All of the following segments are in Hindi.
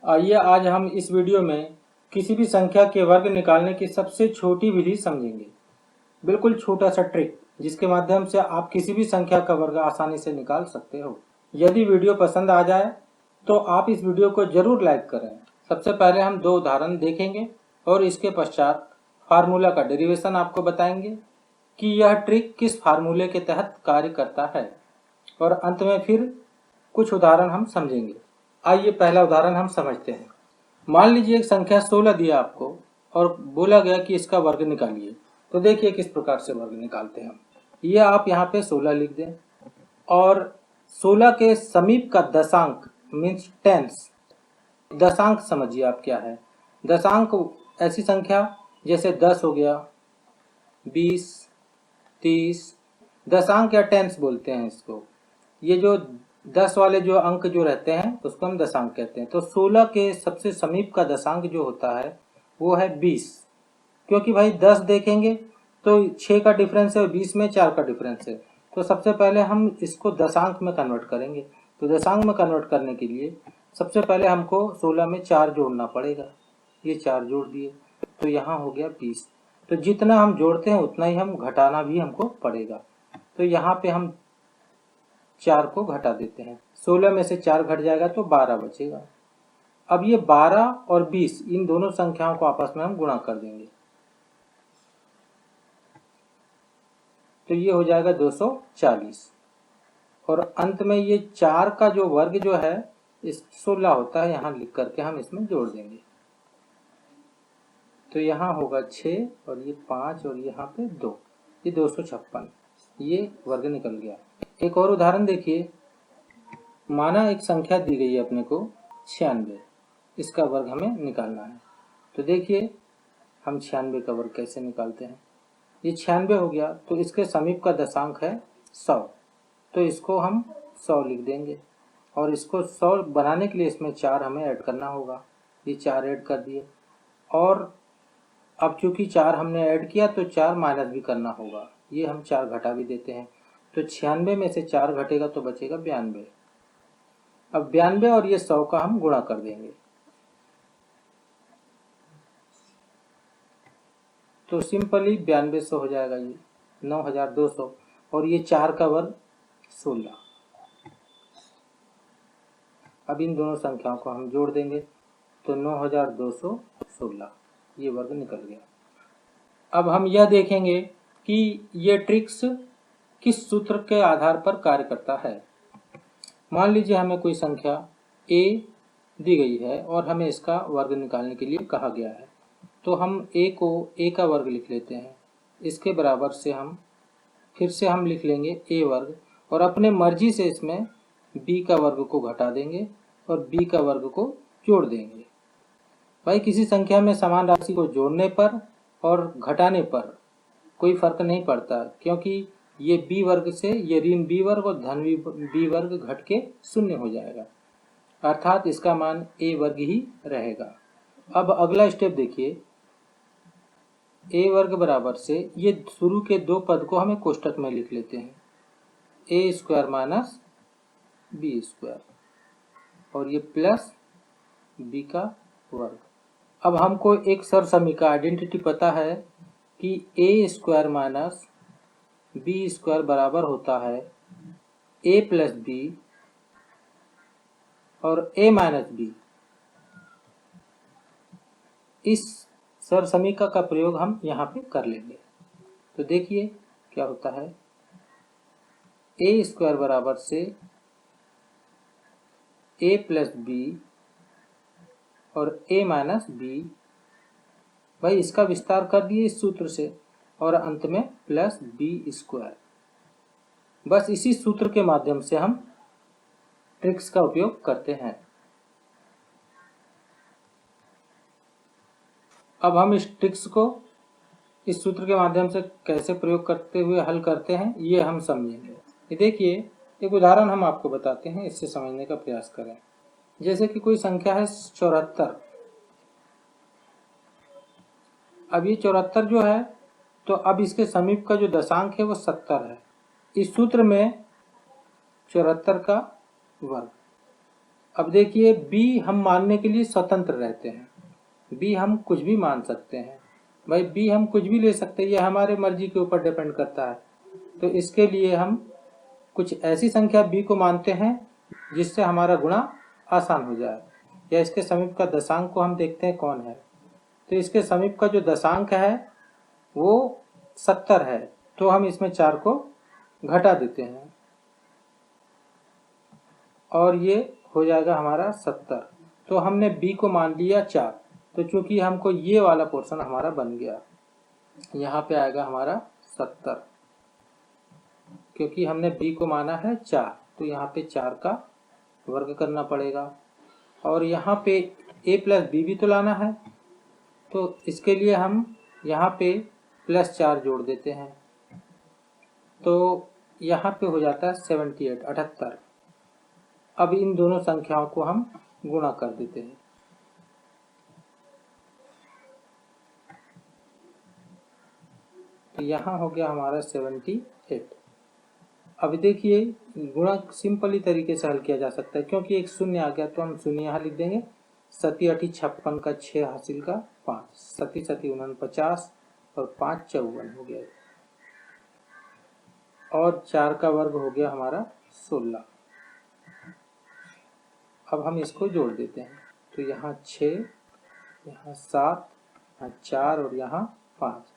आइए आज हम इस वीडियो में किसी भी संख्या के वर्ग निकालने की सबसे छोटी विधि समझेंगे। बिल्कुल छोटा सा ट्रिक जिसके माध्यम से आप किसी भी संख्या का वर्ग आसानी से निकाल सकते हो। यदि वीडियो पसंद आ जाए तो आप इस वीडियो को जरूर लाइक करें। सबसे पहले हम दो उदाहरण देखेंगे और इसके पश्चात फार्मूला का डेरिवेशन आपको बताएंगे कि यह ट्रिक किस फार्मूले के तहत कार्य करता है, और अंत में फिर कुछ उदाहरण हम समझेंगे। आइए पहला उदाहरण हम समझते हैं। मान लीजिए एक संख्या 16 दिया आपको और बोला गया कि इसका वर्ग निकालिए। तो देखिए किस प्रकार से वर्ग निकालते हैं हम। ये आप यहाँ पे 16 लिख दें और 16 के समीप का दशांक मीन्स टेंस, दशांक समझिए आप क्या है। दशांक ऐसी संख्या जैसे 10 हो गया, 20, 30, दशांक या टेंस बोलते हैं इसको। ये जो 10 वाले जो अंक जो रहते हैं उसको हम दशांक कहते हैं। तो 16 के सबसे समीप का दशांक जो होता है वो है 20, क्योंकि भाई 10 देखेंगे तो 6 का डिफरेंस है और 20 में 4 का डिफरेंस है। तो सबसे पहले हम इसको दशांक में कन्वर्ट करेंगे। तो दशांक में कन्वर्ट करने के लिए सबसे पहले हमको 16 में 4 जोड़ना पड़ेगा। ये 4 जोड़ दिए तो यहाँ हो गया 20। तो जितना हम जोड़ते हैं उतना ही हम घटाना भी हमको पड़ेगा। तो यहाँ पे हम 4 को घटा देते हैं। 16 में से 4 घट जाएगा तो 12 बचेगा। अब ये 12 और 20 इन दोनों संख्याओं को आपस में हम गुणा कर देंगे तो ये हो जाएगा 240। और अंत में ये 4 का जो वर्ग जो है इस 16 होता है, यहाँ लिख करके हम इसमें जोड़ देंगे। तो यहाँ होगा 6 और ये 5 और यहाँ पे 2, ये 256। ये वर्ग निकल गया। एक और उदाहरण देखिए। माना एक संख्या दी गई है अपने को 96, इसका वर्ग हमें निकालना है। तो देखिए हम 96 का वर्ग कैसे निकालते हैं। ये 96 हो गया तो इसके समीप का दशांक है 100, तो इसको हम 100 लिख देंगे और इसको 100 बनाने के लिए इसमें 4 हमें ऐड करना होगा। ये 4 ऐड कर दिए और अब चूंकि 4 हमने ऐड किया तो 4 माइनस भी करना होगा। ये हम 4 घटा भी देते हैं। तो 96 में से 4 घटेगा तो बचेगा 92। अब 92 और ये 100 का हम गुणा कर देंगे तो सिंपली 9200 हो जाएगा। ये 9200 और ये 4 का वर्ग 16। अब इन दोनों संख्याओं को हम जोड़ देंगे तो 9216, ये वर्ग निकल गया। अब हम यह देखेंगे कि ये ट्रिक्स किस सूत्र के आधार पर कार्य करता है। मान लीजिए हमें कोई संख्या a दी गई है और हमें इसका वर्ग निकालने के लिए कहा गया है। तो हम a को a का वर्ग लिख लेते हैं। इसके बराबर से हम फिर से हम लिख लेंगे a वर्ग और अपने मर्जी से इसमें b का वर्ग को घटा देंगे और b का वर्ग को जोड़ देंगे। भाई किसी संख्या में समान राशि को जोड़ने पर और घटाने पर कोई फर्क नहीं पड़ता, क्योंकि ये b वर्ग से ये ऋण b वर्ग और धन b वर्ग घट के 0 हो जाएगा, अर्थात इसका मान a वर्ग ही रहेगा। अब अगला स्टेप देखिए। a वर्ग बराबर से ये शुरू के दो पद को हमें कोष्टक में लिख लेते हैं, a square minus b square और ये प्लस b का वर्ग। अब हमको एक सरसमी आइडेंटिटी पता है कि a square minus b square बराबर होता है a प्लस b और a माइनस b। इस सरसमीका का प्रयोग हम यहाँ पे कर लेंगे। तो देखिए क्या होता है। a स्क्वायर बराबर से a प्लस b और a माइनस b। भाई इसका विस्तार कर दिए इस सूत्र से और अंत में प्लस b स्क्वायर। बस इसी सूत्र के माध्यम से हम ट्रिक्स का उपयोग करते हैं। अब हम इस ट्रिक्स को इस सूत्र के माध्यम से कैसे प्रयोग करते हुए हल करते हैं ये हम समझेंगे। ये देखिए एक उदाहरण हम आपको बताते हैं, इससे समझने का प्रयास करें। जैसे कि कोई संख्या है 74। अब ये 74 जो है तो अब इसके समीप का जो दशांक है वो 70 है। इस सूत्र में 74 का वर्ग अब देखिए b हम मानने के लिए स्वतंत्र रहते हैं, b हम कुछ भी मान सकते हैं। भाई b हम कुछ भी ले सकते हैं, ये हमारे मर्जी के ऊपर डिपेंड करता है। तो इसके लिए हम कुछ ऐसी संख्या b को मानते हैं जिससे हमारा गुणा आसान हो जाए, या इसके समीप का दशांक को हम देखते हैं कौन है। तो इसके समीप का जो दशांक है वो 70 है, तो हम इसमें 4 को घटा देते हैं और ये हो जाएगा हमारा 70। तो हमने b को मान लिया 4, तो चूंकि हमको ये वाला पोर्शन हमारा बन गया, यहाँ पे आएगा हमारा 70, क्योंकि हमने b को माना है 4, तो यहाँ पे 4 का वर्ग करना पड़ेगा। और यहाँ पे a प्लस b भी तो लाना है, तो इसके लिए हम यहाँ पे +4 जोड़ देते हैं, तो यहाँ पे हो जाता है 78। अब इन दोनों संख्याओं को हम गुणा कर देते हैं। तो यहाँ हो गया हमारा 78। अब देखिए गुणा सिंपली तरीके से हल किया जा सकता है, क्योंकि एक शून्य आ गया तो हम शून्य यहाँ लिख देंगे। 7 × 8 = 56 का 6 हासिल का 5, 7 × 7 = 49 और 5 = 54 हो गया, और 4 का वर्ग हो गया हमारा 16। अब हम इसको जोड़ देते हैं, तो यहाँ 6, यहाँ 7, यहाँ 4 और यहाँ 5,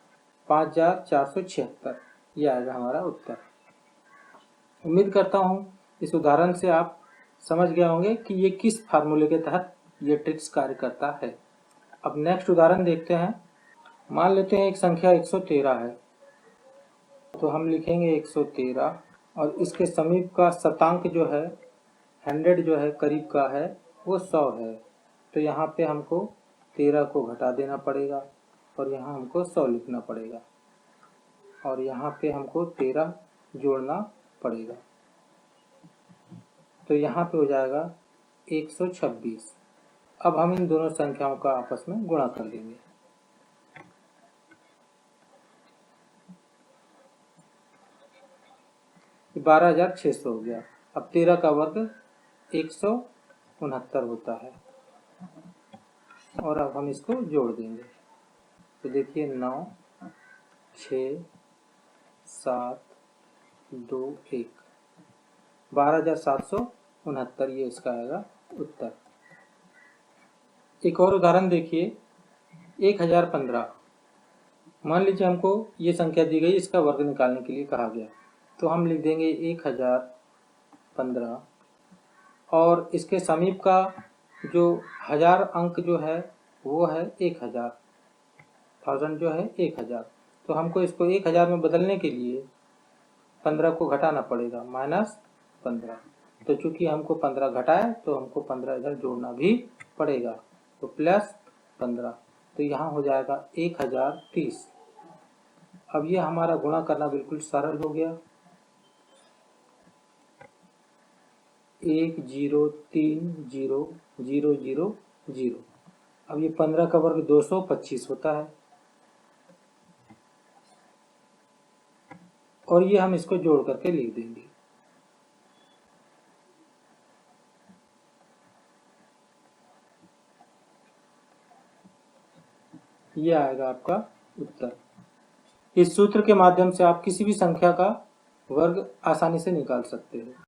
5476, ये आएगा हमारा उत्तर। उम्मीद करता हूँ इस उदाहरण से आप समझ गए होंगे कि ये किस फार्मूले के तहत ये ट्रिक्स कार्य करता है। अब नेक्स्ट उदाहरण देखते हैं। मान लेते हैं एक संख्या 113 है, तो हम लिखेंगे 113 और इसके समीप का शतांक जो है 100 जो है करीब का है वो 100 है, तो यहाँ पे हमको 13 को घटा देना पड़ेगा और यहाँ हमको 100 लिखना पड़ेगा, और यहाँ पे हमको 13 जोड़ना पड़ेगा, तो यहाँ पे हो जाएगा 126। अब हम इन दोनों संख्याओं का आपस में गुणा कर देंगे। ये 12,600 हो गया। अब 13 का वर्ग 169 होता है, और अब हम इसको जोड़ देंगे। तो देखिए 9, 6, 7, 2, 1, 12,769, ये इसका आएगा उत्तर। एक और उदाहरण देखिए 1015। मान लीजिए हमको ये संख्या दी गई, इसका वर्ग निकालने के लिए कहा गया, तो हम लिख देंगे 1015 और इसके समीप का जो 1000 अंक जो है वो है 1000, 1000 जो है 1000, तो हमको इसको 1000 में बदलने के लिए 15 को घटाना पड़ेगा, -15। तो चूंकि हमको 15 घटाए तो हमको 15 इधर जोड़ना भी पड़ेगा, तो +15, तो यहाँ हो जाएगा 1030। अब ये हमारा गुणा करना बिल्कुल सरल हो गया। 1030000। अब ये 15 का वर्ग 225 होता है, और ये हम इसको जोड़ करके लिख देंगे। ये आएगा आपका उत्तर। इस सूत्र के माध्यम से आप किसी भी संख्या का वर्ग आसानी से निकाल सकते हो।